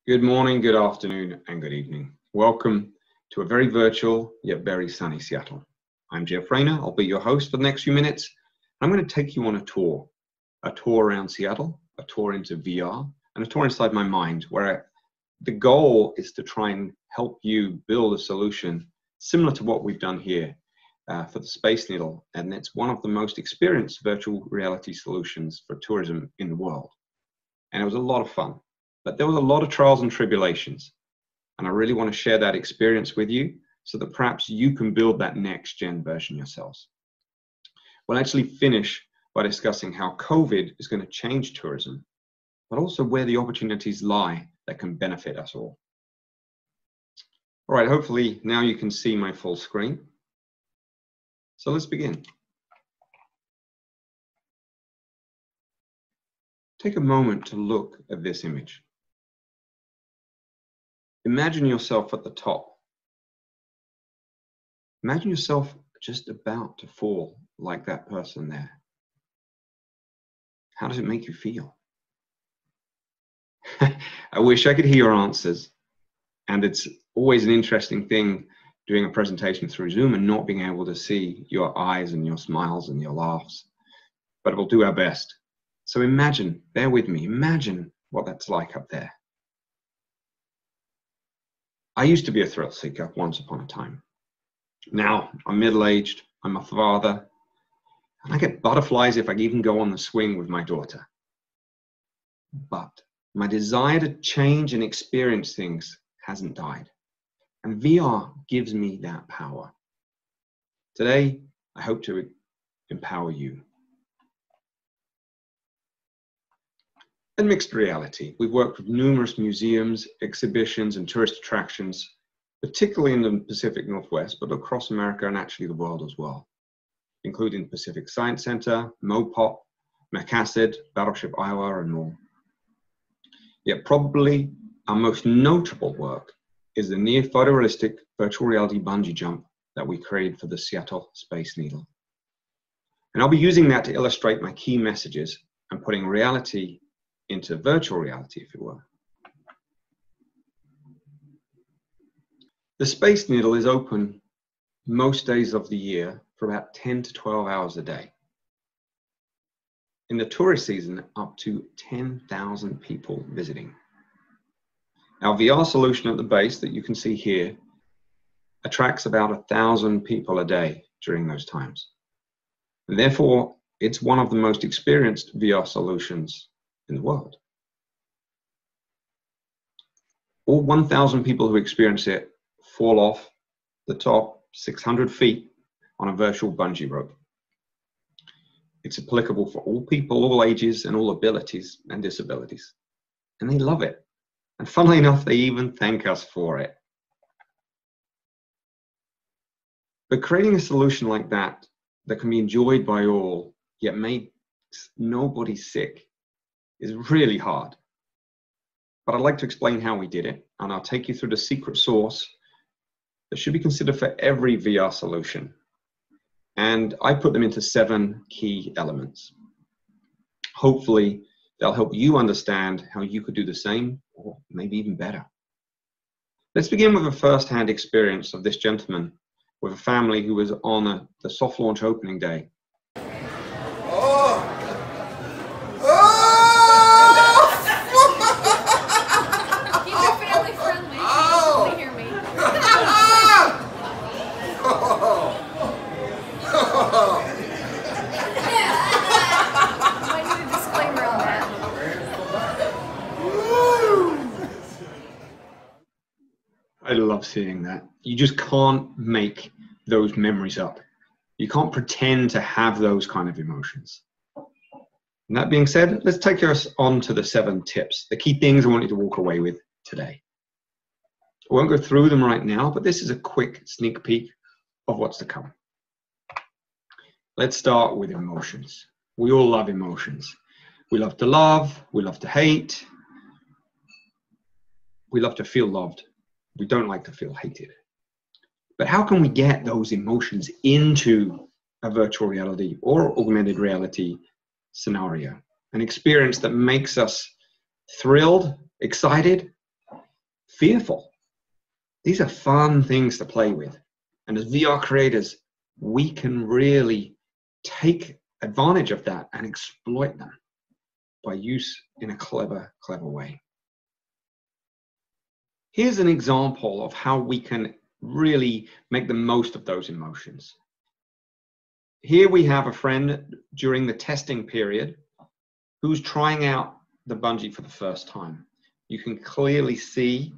Good morning, good afternoon, and good evening. Welcome to a very virtual yet very sunny Seattle. I'm Jeff Rayner. I'll be your host for the next few minutes. I'm going to take you on a tour around Seattle, a tour into VR, and a tour inside my mind, where the goal is to try and help you build a solution similar to what we've done here for the Space Needle. And it's one of the most experienced virtual reality solutions for tourism in the world. And it was a lot of fun. But there was a lot of trials and tribulations, and I really want to share that experience with you so that perhaps you can build that next-gen version yourselves. We'll actually finish by discussing how COVID is going to change tourism, but also where the opportunities lie that can benefit us all. All right, hopefully now you can see my full screen. So let's begin. Take a moment to look at this image. Imagine yourself at the top. Imagine yourself just about to fall like that person there. How does it make you feel? I wish I could hear your answers. And it's always an interesting thing doing a presentation through Zoom and not being able to see your eyes and your smiles and your laughs. But we'll do our best. So imagine, bear with me, imagine what that's like up there. I used to be a thrill seeker once upon a time. Now I'm middle-aged, I'm a father, and I get butterflies if I even go on the swing with my daughter. But my desire to change and experience things hasn't died. And VR gives me that power. Today, I hope to empower you. And mixed reality. We've worked with numerous museums, exhibitions, and tourist attractions, particularly in the Pacific Northwest, but across America and actually the world as well, including Pacific Science Center, MoPOP, Macassid, Battleship Iowa, and more. Yet probably our most notable work is the near photorealistic virtual reality bungee jump that we created for the Seattle Space Needle. And I'll be using that to illustrate my key messages and putting reality into virtual reality, if you will. The Space Needle is open most days of the year for about 10 to 12 hours a day. In the tourist season, up to 10,000 people visiting. Our VR solution at the base that you can see here attracts about 1,000 people a day during those times. And therefore, it's one of the most experienced VR solutions in the world. All 1,000 people who experience it fall off the top 600 feet on a virtual bungee rope. It's applicable for all people, all ages, and all abilities and disabilities. And they love it. And funnily enough, they even thank us for it. But creating a solution like that can be enjoyed by all, yet makes nobody sick, is really hard. But I'd like to explain how we did it, and I'll take you through the secret sauce that should be considered for every VR solution. And I put them into 7 key elements. Hopefully, they'll help you understand how you could do the same, or maybe even better. Let's begin with a first-hand experience of this gentleman with a family who was on the soft launch opening day. I love seeing that. You just can't make those memories up. You can't pretend to have those kind of emotions. And that being said, let's take us on to the 7 tips, the key things I want you to walk away with today. I won't go through them right now, but this is a quick sneak peek of what's to come. Let's start with emotions. We all love emotions. We love to love, we love to hate, we love to feel loved. We don't like to feel hated. But how can we get those emotions into a virtual reality or augmented reality scenario? An experience that makes us thrilled, excited, fearful. These are fun things to play with. And as VR creators, we can really take advantage of that and exploit them by use in a clever way. Here's an example of how we can really make the most of those emotions. Here we have a friend during the testing period who's trying out the bungee for the first time. You can clearly see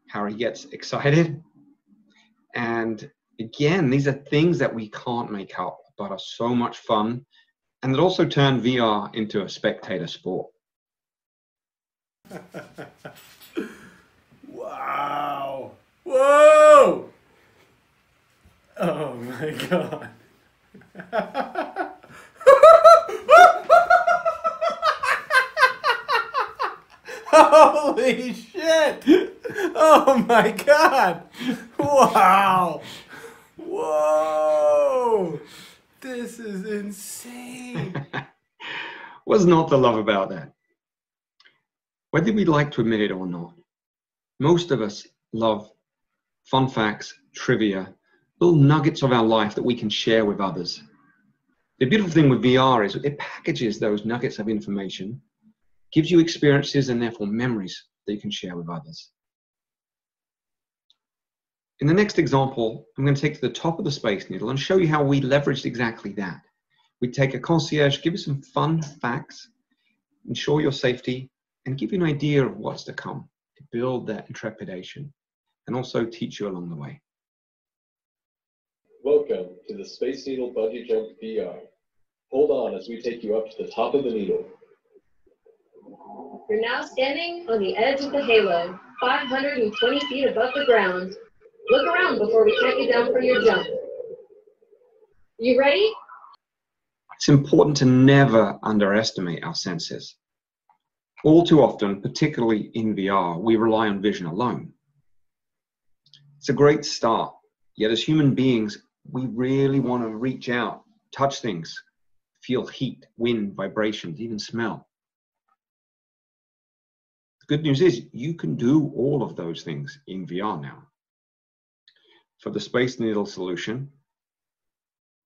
how he gets excited. And again, these are things that we can't make up, but are so much fun, and that also turn VR into a spectator sport. Wow. Whoa! Oh my God. Holy shit! Oh my God! Wow! Whoa! This is insane! What's not to love about that? Whether we'd like to admit it or not, most of us love fun facts, trivia, little nuggets of our life that we can share with others. The beautiful thing with VR is it packages those nuggets of information, gives you experiences and therefore memories that you can share with others. In the next example, I'm going to take to the top of the Space Needle and show you how we leveraged exactly that. We take a concierge, give you some fun facts, ensure your safety, and give you an idea of what's to come to build that intrepidation and also teach you along the way. Welcome to the Space Needle Bungee Jump VR. Hold on as we take you up to the top of the needle. You're now standing on the edge of the halo, 520 feet above the ground. Look around before we count you down for your jump. You ready? It's important to never underestimate our senses. All too often, particularly in VR, we rely on vision alone. It's a great start, yet as human beings, we really want to reach out, touch things, feel heat, wind, vibrations, even smell. The good news is you can do all of those things in VR now. For the Space Needle solution,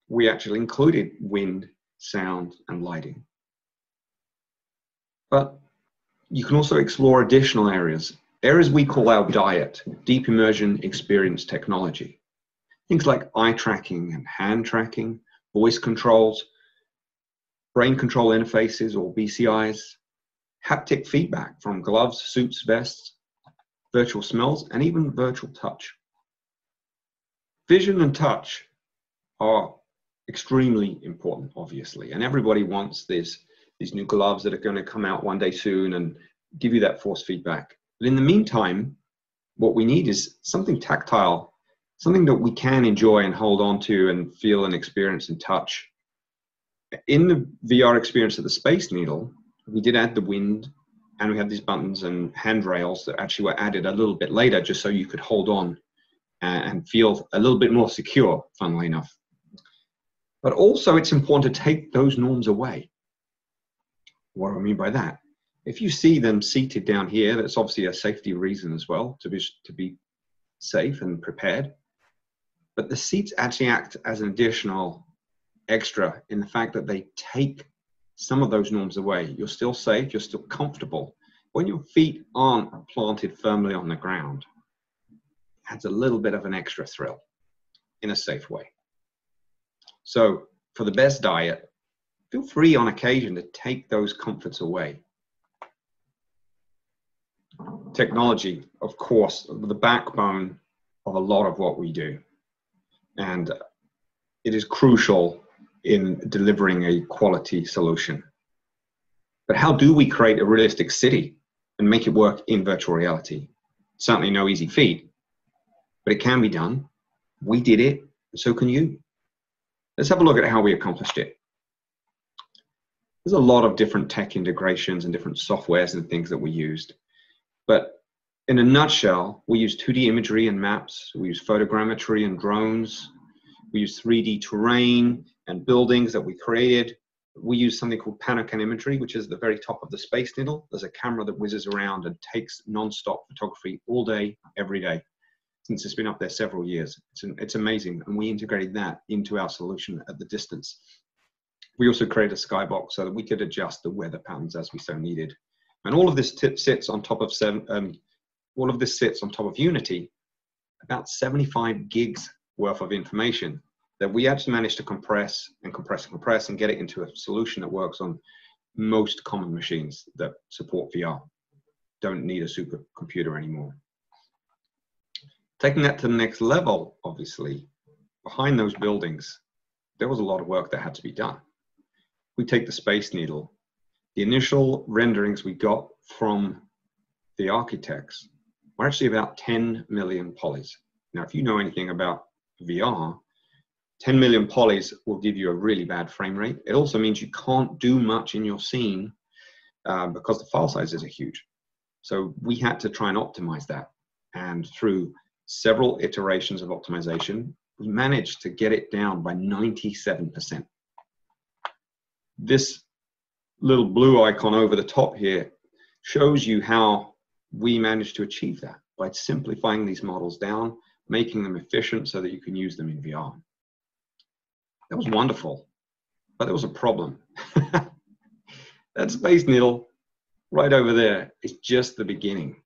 we actually included wind, sound, and lighting. But you can also explore additional areas we call our diet, deep immersion experience technology. Things like eye tracking and hand tracking, voice controls, brain control interfaces or BCIs, haptic feedback from gloves, suits, vests, virtual smells, and even virtual touch. Vision and touch are extremely important, obviously, and everybody wants these new gloves that are going to come out one day soon and give you that force feedback. But in the meantime, what we need is something tactile, something that we can enjoy and hold on to and feel and experience and touch. In the VR experience of the Space Needle, we did add the wind, and we had these buttons and handrails that actually were added a little bit later just so you could hold on and feel a little bit more secure, funnily enough. But also it's important to take those norms away. What do I mean by that? If you see them seated down here, that's obviously a safety reason as well, to be safe and prepared. But the seats actually act as an additional extra in the fact that they take some of those norms away. You're still safe, you're still comfortable. When your feet aren't planted firmly on the ground, it adds a little bit of an extra thrill in a safe way. So for the best diet, feel free on occasion to take those comforts away. Technology, of course, the backbone of a lot of what we do. And it is crucial in delivering a quality solution. But how do we create a realistic city and make it work in virtual reality? Certainly no easy feat, but it can be done. We did it, and so can you. Let's have a look at how we accomplished it. There's a lot of different tech integrations and different softwares and things that we used. But in a nutshell, we use 2D imagery and maps. We use photogrammetry and drones. We use 3D terrain and buildings that we created. We use something called Panocan imagery, which is the very top of the Space Needle. There's a camera that whizzes around and takes non-stop photography all day, every day, since it's been up there several years. It's amazing, and we integrated that into our solution at the distance. We also created a skybox so that we could adjust the weather patterns as we so needed. And all of this sits on top of Unity, about 75 gigs worth of information that we actually managed to compress and compress and compress and get it into a solution that works on most common machines that support VR. Don't need a supercomputer anymore. Taking that to the next level, obviously, behind those buildings, there was a lot of work that had to be done. We take the Space Needle. The initial renderings we got from the architects were actually about 10 million polys. Now, if you know anything about VR, 10 million polys will give you a really bad frame rate. It also means you can't do much in your scene because the file sizes are huge. So we had to try and optimize that. And through several iterations of optimization, we managed to get it down by 97%. This little blue icon over the top here shows you how we managed to achieve that by simplifying these models down, making them efficient so that you can use them in VR. That was wonderful, but there was a problem. That Space Needle right over there is just the beginning.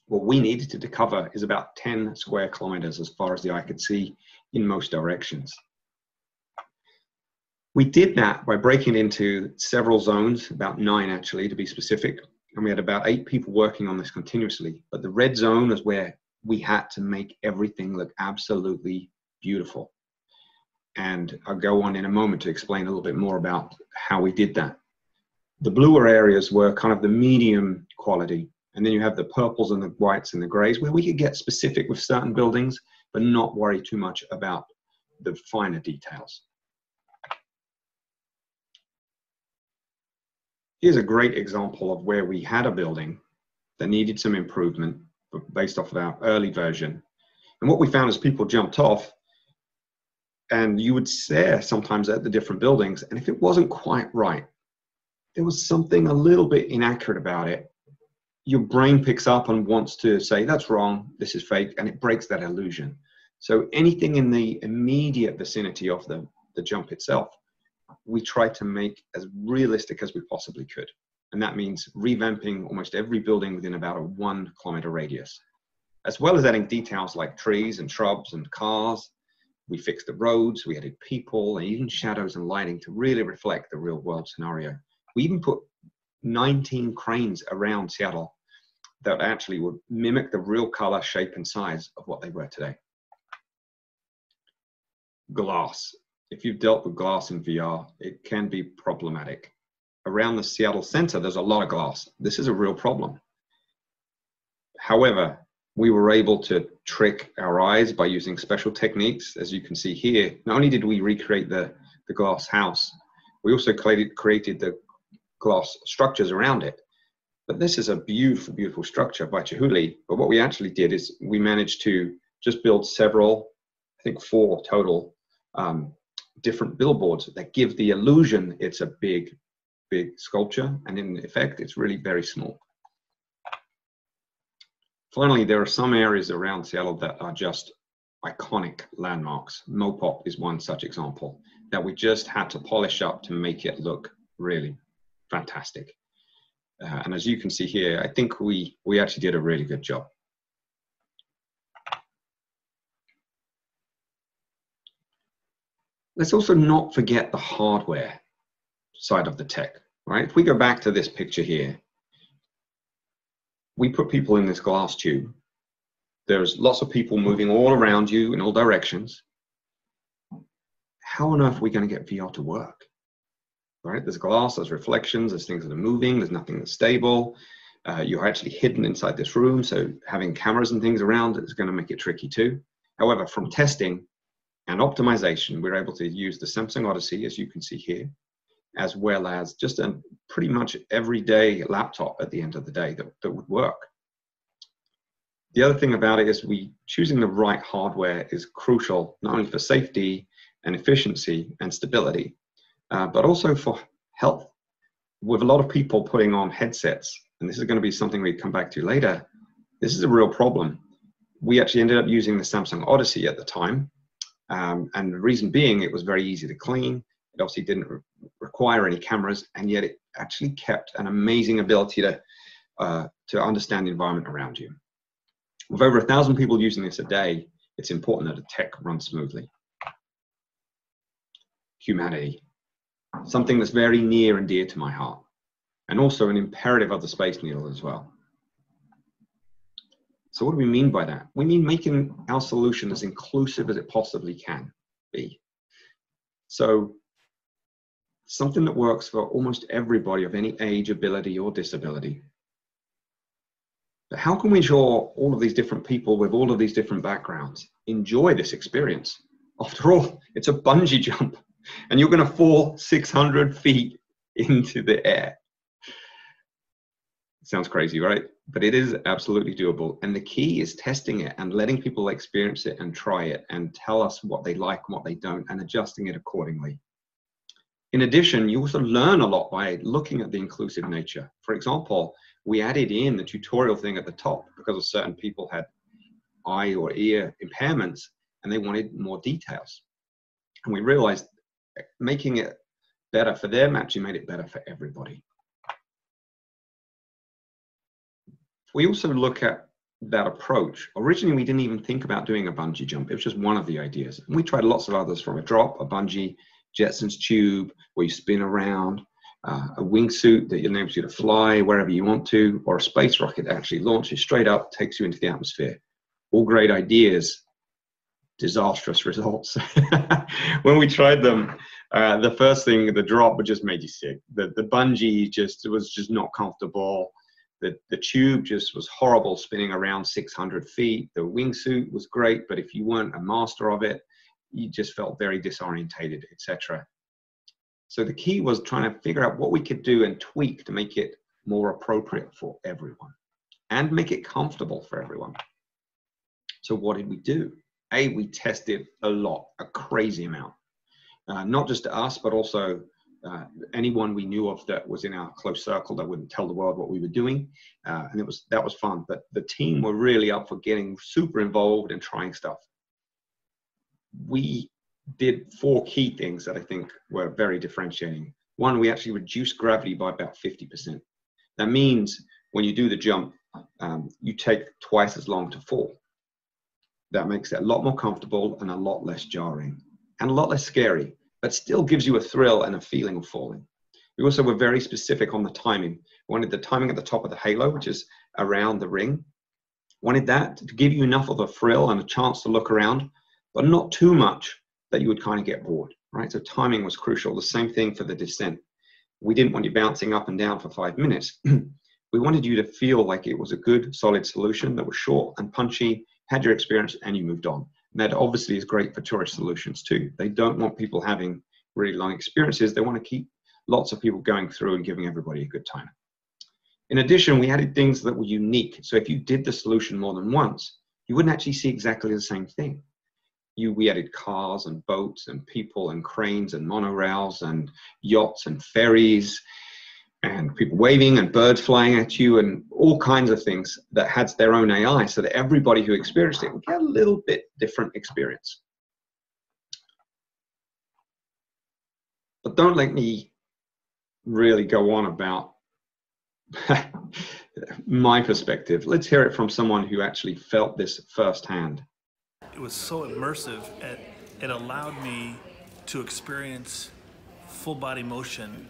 What we needed to cover is about 10 square kilometers as far as the eye could see in most directions. We did that by breaking into several zones, about 9 actually to be specific, and we had about 8 people working on this continuously. But the red zone is where we had to make everything look absolutely beautiful. And I'll go on in a moment to explain a little bit more about how we did that. The bluer areas were kind of the medium quality, and then you have the purples and the whites and the grays where we could get specific with certain buildings, but not worry too much about the finer details. Here's a great example of where we had a building that needed some improvement based off of our early version. And what we found is people jumped off, and you would stare sometimes at the different buildings, and if it wasn't quite right, there was something a little bit inaccurate about it, your brain picks up and wants to say, that's wrong, this is fake, and it breaks that illusion. So anything in the immediate vicinity of the jump itself, we try to make as realistic as we possibly could. And that means revamping almost every building within about a 1 kilometer radius, as well as adding details like trees and shrubs and cars. We fixed the roads, we added people, and even shadows and lighting to really reflect the real world scenario. We even put 19 cranes around Seattle that actually would mimic the real color, shape, and size of what they were today. Glass. If you've dealt with glass in VR, it can be problematic. Around the Seattle center, there's a lot of glass. This is a real problem. However, we were able to trick our eyes by using special techniques. As you can see here, not only did we recreate the glass house, we also created the glass structures around it. But this is a beautiful, beautiful structure by Chihuly. But what we actually did is we managed to just build several, I think 4 total, different billboards that give the illusion it's a big, big sculpture, and in effect, it's really very small. Finally, there are some areas around Seattle that are just iconic landmarks. Mopop is one such example that we just had to polish up to make it look really fantastic. And as you can see here, I think we actually did a really good job. Let's also not forget the hardware side of the tech, right? If we go back to this picture here, we put people in this glass tube. There's lots of people moving all around you in all directions. How on earth are we going to get VR to work? Right? There's glass, there's reflections, there's things that are moving, there's nothing that's stable. You're actually hidden inside this room, so having cameras and things around is going to make it tricky too. However, from testing and optimization, we're able to use the Samsung Odyssey, as you can see here, as well as just a pretty much everyday laptop at the end of the day that would work. The other thing about it is choosing the right hardware is crucial, not only for safety and efficiency and stability, but also for health. With a lot of people putting on headsets, and this is going to be something we come back to later, this is a real problem. We actually ended up using the Samsung Odyssey at the time, and the reason being it was very easy to clean. It obviously didn't require any cameras, and yet it actually kept an amazing ability to understand the environment around you. With over 1,000 people using this a day, it's important that the tech runs smoothly. Humanity, something that's very near and dear to my heart, and also an imperative of the Space Needle as well. So what do we mean by that? We mean making our solution as inclusive as it possibly can be. So something that works for almost everybody of any age, ability, or disability. But how can we ensure all of these different people with all of these different backgrounds enjoy this experience? After all, it's a bungee jump, and you're going to fall 600 feet into the air. Sounds crazy, right? But it is absolutely doable. And the key is testing it and letting people experience it and try it and tell us what they like and what they don't, and adjusting it accordingly. In addition, you also learn a lot by looking at the inclusive nature. For example, we added in the tutorial thing at the top because of certain people had eye or ear impairments and they wanted more details. And we realized making it better for them actually made it better for everybody. We also look at that approach. Originally, we didn't even think about doing a bungee jump. It was just one of the ideas. And we tried lots of others, from a drop, a bungee, Jetson's tube, where you spin around, a wingsuit that enables you to fly wherever you want to, or a space rocket that actually launches straight up, takes you into the atmosphere. All great ideas, disastrous results. When we tried them, the first thing, the drop just made you sick. The bungee was just not comfortable. The tube just was horrible, spinning around 600 feet. The wingsuit was great, but if you weren't a master of it, you just felt very disorientated, etc. So the key was trying to figure out what we could do and tweak to make it more appropriate for everyone and make it comfortable for everyone. So what did we do? We tested a lot, a crazy amount. Not just to us, but also anyone we knew of that was in our close circle that wouldn't tell the world what we were doing. And that was fun. But the team were really up for getting super involved and trying stuff. We did 4 key things that I think were very differentiating. One, we actually reduced gravity by about 50%. That means when you do the jump, you take twice as long to fall. That makes it a lot more comfortable and a lot less jarring and a lot less scary, but still gives you a thrill and a feeling of falling. We also were very specific on the timing. We wanted the timing at the top of the halo, which is around the ring. Wanted that to give you enough of a thrill and a chance to look around, but not too much that you would kind of get bored, right? So timing was crucial. The same thing for the descent. We didn't want you bouncing up and down for 5 minutes. We wanted you to feel like it was a good, solid solution that was short and punchy, had your experience, and you moved on. And that obviously is great for tourist solutions too. They don't want people having really long experiences. They want to keep lots of people going through and giving everybody a good time. In addition, we added things that were unique. So if you did the solution more than once, you wouldn't actually see exactly the same thing. We added cars and boats and people and cranes and monorails and yachts and ferries and people waving and birds flying at you and all kinds of things that had their own AI, so that everybody who experienced it would get a little bit different experience. But don't let me really go on about my perspective. Let's hear it from someone who actually felt this firsthand. It was so immersive, it allowed me to experience full body motion,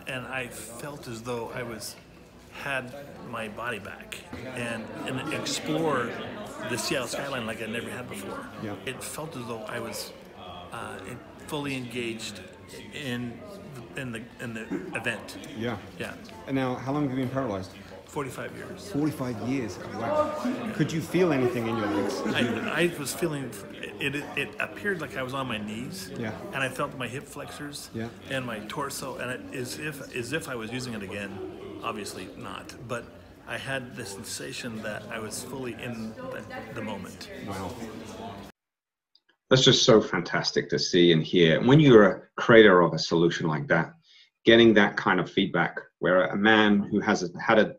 and I felt as though I had my body back and explore the Seattle skyline like I never had before. Yeah. It felt as though I was fully engaged in the event. Yeah. Yeah. And now, how long have you been paralyzed? 45 years. 45 years. Wow. Could you feel anything in your legs? I was feeling it appeared like I was on my knees. Yeah. And I felt my hip flexors. Yeah. And my torso, and as if I was using it again. Obviously not, but I had the sensation that I was fully in the moment. Wow. That's just so fantastic to see and hear. And when you're a creator of a solution like that, getting that kind of feedback where a man who had a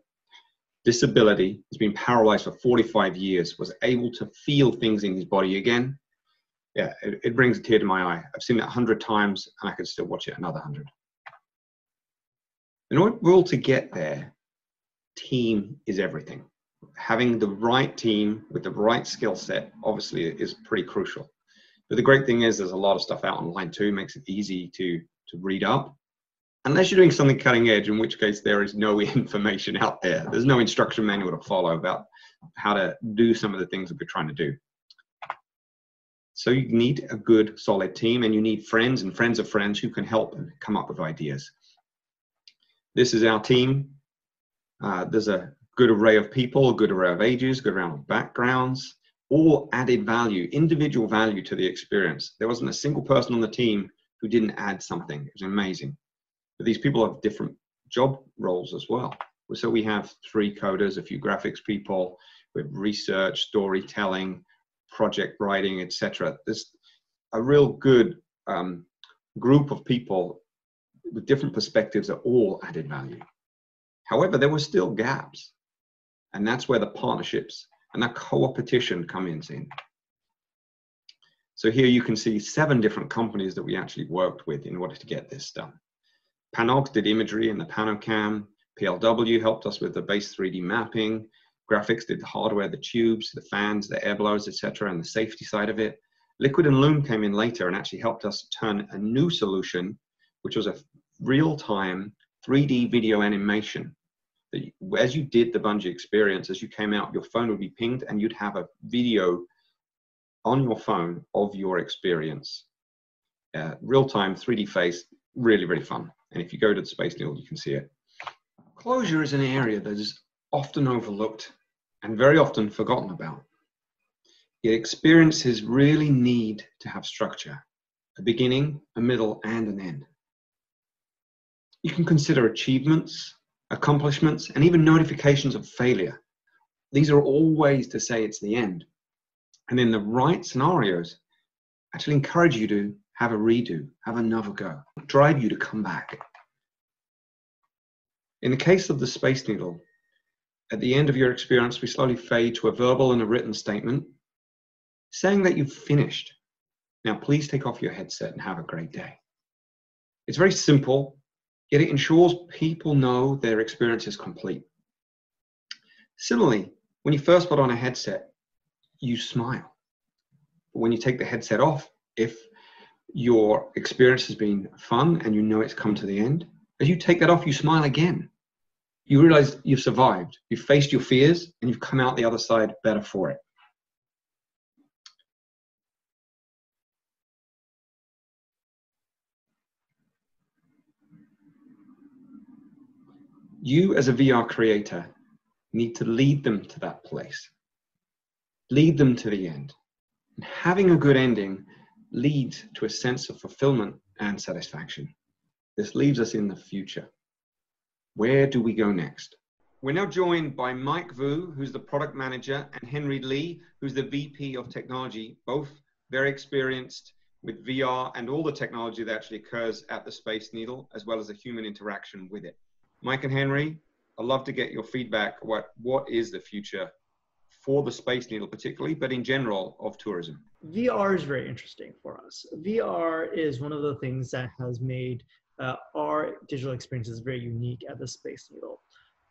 disability, has been paralyzed for 45 years, was able to feel things in his body again, yeah, it brings a tear to my eye. I've seen it 100 times and I could still watch it another 100. In order to get there, team is everything. Having the right team with the right skill set obviously is pretty crucial. But the great thing is there's a lot of stuff out online too, makes it easy to read up. Unless you're doing something cutting edge, in which case there is no information out there. There's no instruction manual to follow about how to do some of the things that we're trying to do. So you need a good, solid team, and you need friends and friends of friends who can help and come up with ideas. This is our team. There's a good array of people, a good array of ages, good array of backgrounds, all added value, individual value to the experience. There wasn't a single person on the team who didn't add something. It was amazing. But these people have different job roles as well. So we have 3 coders, a few graphics people, we have research, storytelling, project writing, etc. There's a real good group of people with different perspectives that all added value. However, there were still gaps, and that's where the partnerships and that co-opetition come in. So here you can see 7 different companies that we actually worked with in order to get this done. Panox did imagery and the PanoCam. PLW helped us with the base 3D mapping. Graphics did the hardware, the tubes, the fans, the air blowers, etc., and the safety side of it. Liquid and Loom came in later and actually helped us turn a new solution, which was a real-time 3D video animation. As you did the Bungee experience, as you came out, your phone would be pinged and you'd have a video on your phone of your experience. Real-time 3D face, really, really fun. And if you go to the Space Needle, you can see it. Closure is an area that is often overlooked and very often forgotten about. Yet experiences really need to have structure, a beginning, a middle, and an end. You can consider achievements, accomplishments, and even notifications of failure. These are all ways to say it's the end. And in the right scenarios, actually encourage you to have a redo, have another go, drive you to come back. In the case of the Space Needle, at the end of your experience, we slowly fade to a verbal and a written statement saying that you've finished. Now, please take off your headset and have a great day. It's very simple, yet it ensures people know their experience is complete. Similarly, when you first put on a headset, you smile. But when you take the headset off, if your experience has been fun and you know it's come to the end, as you take that off, you smile again. You realize you've survived, you've faced your fears, and you've come out the other side better for it. You as a VR creator need to lead them to that place. Lead them to the end. And having a good ending leads to a sense of fulfillment and satisfaction. This leaves us in the future. Where do we go next? We're now joined by Mike Vu, who's the product manager, and Henry Lee, who's the VP of technology, both very experienced with VR and all the technology that actually occurs at the Space Needle, as well as the human interaction with it. Mike and Henry, I'd love to get your feedback. What is the future for the Space Needle particularly, but in general of tourism? VR is very interesting for us. VR is one of the things that has made our digital experiences very unique at the Space Needle.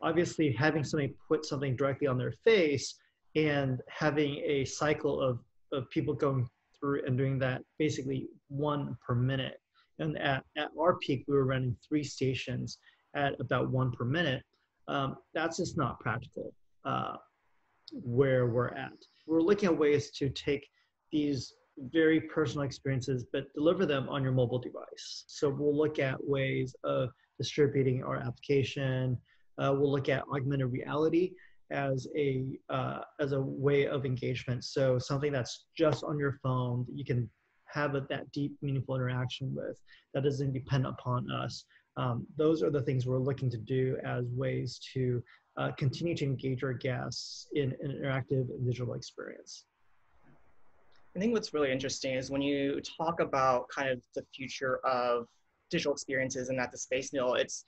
Obviously, having somebody put something directly on their face and having a cycle of people going through and doing that basically 1 per minute. And at our peak, we were running 3 stations at about 1 per minute. That's just not practical where we're at. We're looking at ways to take these very personal experiences, but deliver them on your mobile device. So we'll look at ways of distributing our application. We'll look at augmented reality as a way of engagement. So something that's just on your phone that you can have that deep, meaningful interaction with that doesn't depend upon us. Those are the things we're looking to do as ways to continue to engage our guests in an interactive and digital experience. I think what's really interesting is when you talk about kind of the future of digital experiences and at the Space Needle, it's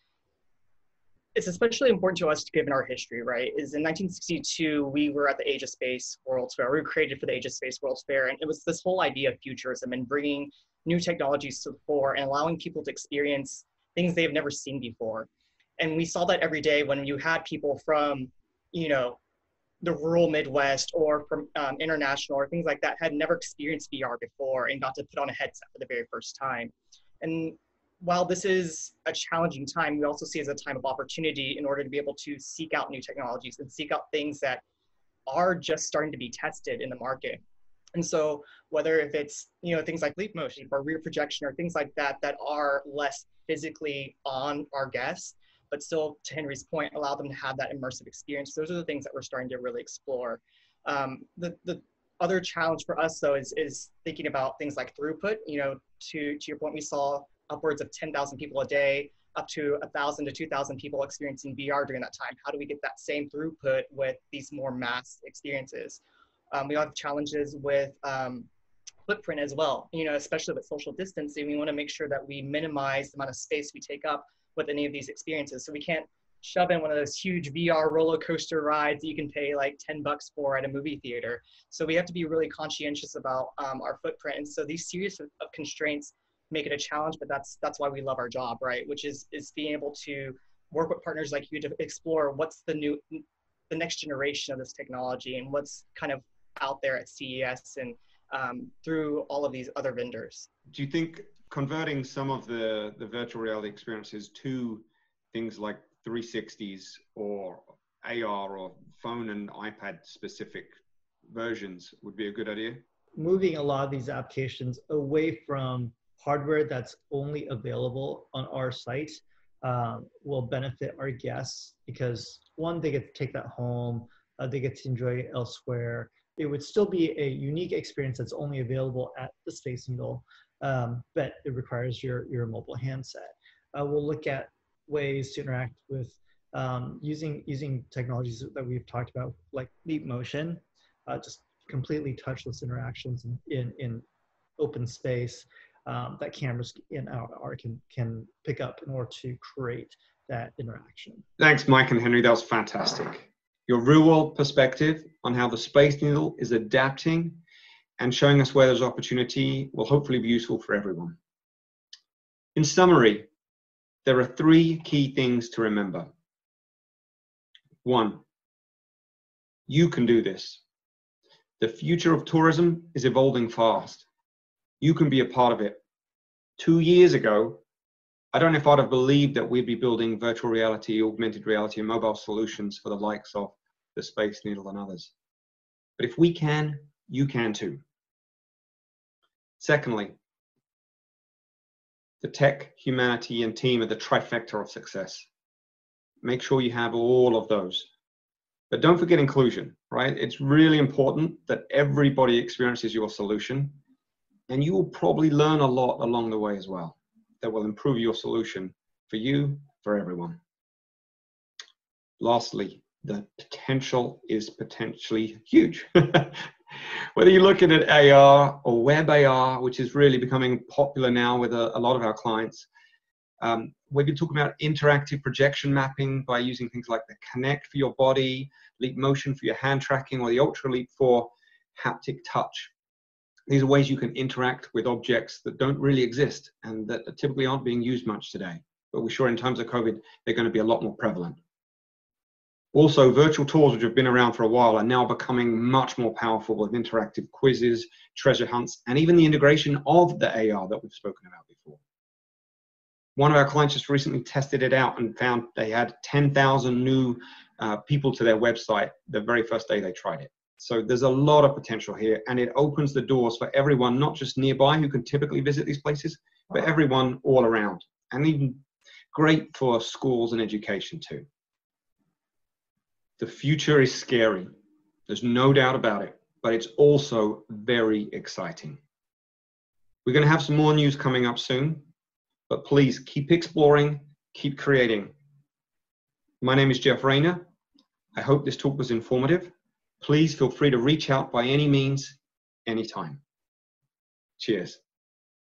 especially important to us given our history, right? Is in 1962, we were at the Age of Space World's Fair. We were created for the Age of Space World's Fair, and it was this whole idea of futurism and bringing new technologies to the fore and allowing people to experience things they've never seen before. And we saw that every day when you had people from, you know, the rural Midwest or from international or things like that had never experienced VR before and got to put on a headset for the very first time. And while this is a challenging time, we also see it as a time of opportunity in order to be able to seek out new technologies and seek out things that are just starting to be tested in the market. And so whether if it's, you know, things like leap motion or rear projection or things like that, that are less physically on our guests, but still, to Henry's point, allow them to have that immersive experience. Those are the things that we're starting to really explore. The other challenge for us, though, is thinking about things like throughput. You know, to your point, we saw upwards of 10,000 people a day, up to 1,000 to 2,000 people experiencing VR during that time. How do we get that same throughput with these more mass experiences? We have challenges with footprint as well, you know, especially with social distancing. We want to make sure that we minimize the amount of space we take up with any of these experiences. So we can't shove in one of those huge VR roller coaster rides that you can pay like $10 for at a movie theater. So we have to be really conscientious about our footprint. And so these series of constraints make it a challenge, but that's why we love our job, right? Which is being able to work with partners like you to explore what's the next generation of this technology and what's kind of out there at CES and through all of these other vendors. Do you think converting some of the virtual reality experiences to things like 360s or AR or phone and iPad specific versions would be a good idea? Moving a lot of these applications away from hardware that's only available on our site will benefit our guests because one, they get to take that home, they get to enjoy it elsewhere. It would still be a unique experience that's only available at the Space Needle, but it requires your mobile handset. We'll look at ways to interact with using technologies that we've talked about, like leap motion, just completely touchless interactions in open space that cameras in our can pick up in order to create that interaction. Thanks, Mike and Henry. That was fantastic. Your real-world perspective on how the Space Needle is adapting and showing us where there's opportunity will hopefully be useful for everyone. In summary, there are 3 key things to remember. 1, you can do this. The future of tourism is evolving fast. You can be a part of it. 2 years ago, I don't know if I'd have believed that we'd be building virtual reality, augmented reality, and mobile solutions for the likes of the Space Needle and others. But if we can, you can too. Secondly, the tech, humanity, and team are the trifecta of success. Make sure you have all of those. But don't forget inclusion, right? It's really important that everybody experiences your solution, and you will probably learn a lot along the way as well that will improve your solution for you, for everyone. Lastly, the potential is potentially huge. Whether you're looking at AR or web AR, which is really becoming popular now with a lot of our clients, we've been talking about interactive projection mapping by using things like the Connect for your body, Leap Motion for your hand tracking, or the Ultra Leap for haptic touch. These are ways you can interact with objects that don't really exist and that typically aren't being used much today. But we're sure in times of COVID, they're going to be a lot more prevalent. Also, virtual tours, which have been around for a while, are now becoming much more powerful with interactive quizzes, treasure hunts, and even the integration of the AR that we've spoken about before. One of our clients just recently tested it out and found they had 10,000 new people to their website the very first day they tried it. So there's a lot of potential here, and it opens the doors for everyone, not just nearby who can typically visit these places, but everyone all around, and even great for schools and education too. The future is scary. There's no doubt about it, but it's also very exciting. We're going to have some more news coming up soon, but please keep exploring, keep creating. My name is Jeff Rayner. I hope this talk was informative. Please feel free to reach out by any means, anytime. Cheers.